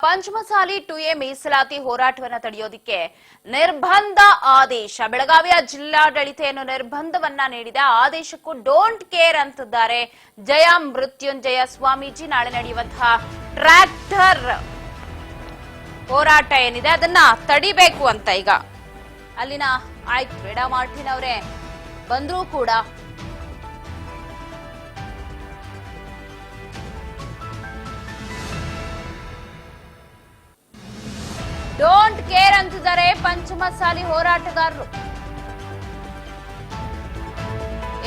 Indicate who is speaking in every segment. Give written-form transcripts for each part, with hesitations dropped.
Speaker 1: Panchamasali 2A ಮೀಸಲಾತಿ ಹೋರಾಟವನ್ನು ತಡೆಯೋದಕ್ಕೆ ನಿರ್ಬಂಧ ಆದೇಶ. ಬೆಳಗಾವಿಯ ಜಿಲ್ಲಾಡಳಿತ ನಿರ್ಬಂಧವನ್ನ ನೀಡಿದೆ. ಆದೇಶಕ್ಕೂ ಡೋಂಟ್ ಕೇರ್ ಅಂತಿದ್ದಾರೆ ಜಯ ಮೃತ್ಯುಂಜಯ ಸ್ವಾಮೀಜಿ. ನಾಳೆ ನಡೆಯುವಂತಹ ಟ್ರ್ಯಾಕ್ಟರ್ ಹೋರಾಟ ಏನಿದೆ ಅದನ್ನ ತಡಿಬೇಕು ಅಂತ ಈಗ ಅಲ್ಲಿನ ಆಯುಕ್ತ ವೇಡಾ ಮಾರ್ಟಿನ್ ಅವರೇ ಬಂದರೂ ಕೂಡ ಡೋಂಟ್ ಕೇರ್ ಅಂತಿದ್ದಾರೆ ಪಂಚಮಸಾಲಿ ಹೋರಾಟಗಾರರು.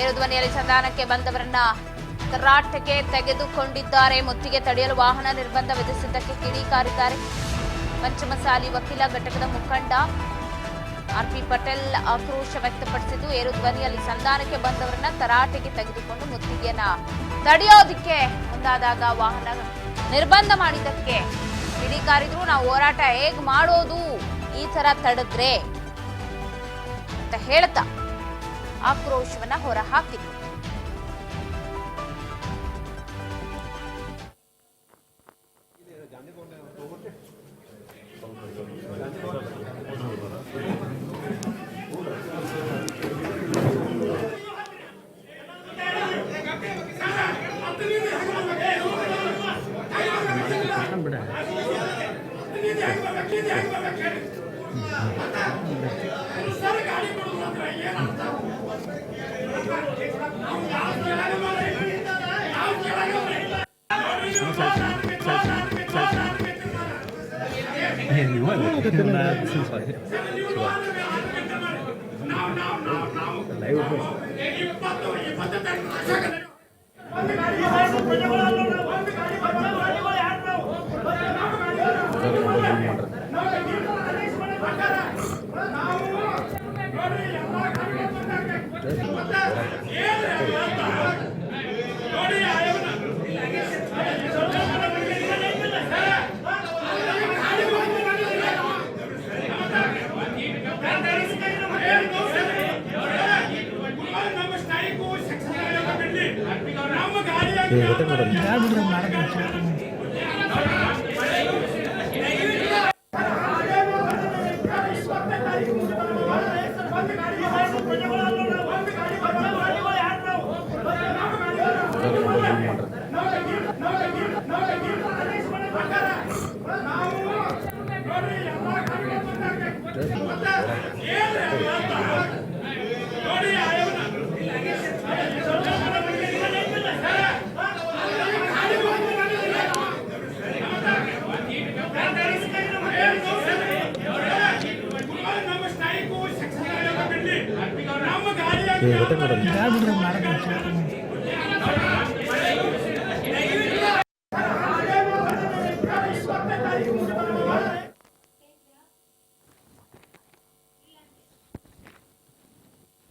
Speaker 1: ಏರುಧ್ವನಿಯಲ್ಲಿ ಸಂಧಾನಕ್ಕೆ ಬಂದವರನ್ನ ತರಾಟೆಗೆ ತೆಗೆದುಕೊಂಡಿದ್ದಾರೆ. ಮುತ್ತಿಗೆ ತಡೆಯಲು ವಾಹನ ನಿರ್ಬಂಧ ವಿಧಿಸಿದ್ದಕ್ಕೆ ಕಿಡಿಕಾರಿದ್ದಾರೆ. ಪಂಚಮಸಾಲಿ ವಕೀಲ ಘಟಕದ ಮುಖಂಡ ಆರ್ಪಿ ಪಟೇಲ್ ಆಕ್ರೋಶ ವ್ಯಕ್ತಪಡಿಸಿದ್ದು, ಏರುಧ್ವನಿಯಲ್ಲಿ ಸಂಧಾನಕ್ಕೆ ಬಂದವರನ್ನ ತರಾಟೆಗೆ ತೆಗೆದುಕೊಂಡು ಮುತ್ತಿಗೆಯನ್ನ ತಡೆಯೋದಕ್ಕೆ ಮುಂದಾದಾಗ ವಾಹನ ನಿರ್ಬಂಧ ಮಾಡಿದ್ದಕ್ಕೆ ಕಿಡಿಕಾರಿದ್ರು. ನಾವು ಹೋರಾಟ ಹೇಗ್ ಮಾಡೋದು ಈ ತರ ತಡೆದ್ರೆ ಅಂತ ಹೇಳ್ತಾ ಆಕ್ರೋಶವನ್ನ ಹೊರ ಹಾಕಿದ್ರು.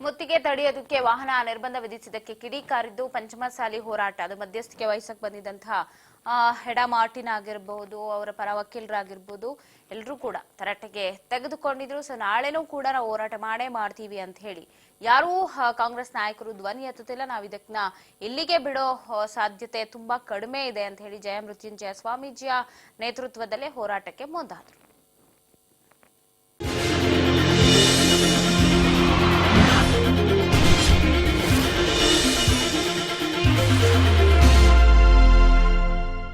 Speaker 1: ಮುತ್ತಿಗೆ ತಡೆಯೋದಕ್ಕೆ ವಾಹನ ನಿರ್ಬಂಧ ವಿಧಿಸಿದ್ದಕ್ಕೆ ಕಿಡಿಕಾರಿದ್ದು ಪಂಚಮಸಾಲಿ ಹೋರಾಟ. ಅದು ಮಧ್ಯಸ್ಥಿಕೆ ವಹಿಸಕ್ಕೆ ಬಂದಿದ್ದಂತಹ ವೇಡಾ ಮಾರ್ಟಿನ್ ಆಗಿರಬಹುದು, ಅವರ ಪರ ವಕೀಲರಾಗಿರ್ಬೋದು, ಎಲ್ಲರೂ ಕೂಡ ತರಾಟೆಗೆ ತೆಗೆದುಕೊಂಡಿದ್ರು. ಸೊ ನಾಳೆನೂ ಕೂಡ ನಾವು ಹೋರಾಟ ಮಾಡೇ ಮಾಡ್ತೀವಿ ಅಂತ ಹೇಳಿ ಯಾರೂ ಕಾಂಗ್ರೆಸ್ ನಾಯಕರು ಧ್ವನಿ ಎತ್ತುತ್ತಿಲ್ಲ. ನಾವು ಇದನ್ನ ಇಲ್ಲಿಗೆ ಬಿಡೋ ಸಾಧ್ಯತೆ ತುಂಬಾ ಕಡಿಮೆ ಇದೆ ಅಂತ ಹೇಳಿ ಜಯ ಮೃತ್ಯುಂಜಯ ಸ್ವಾಮೀಜಿಯ ನೇತೃತ್ವದಲ್ಲೇ ಹೋರಾಟಕ್ಕೆ ಮುಂದಾದ್ರು.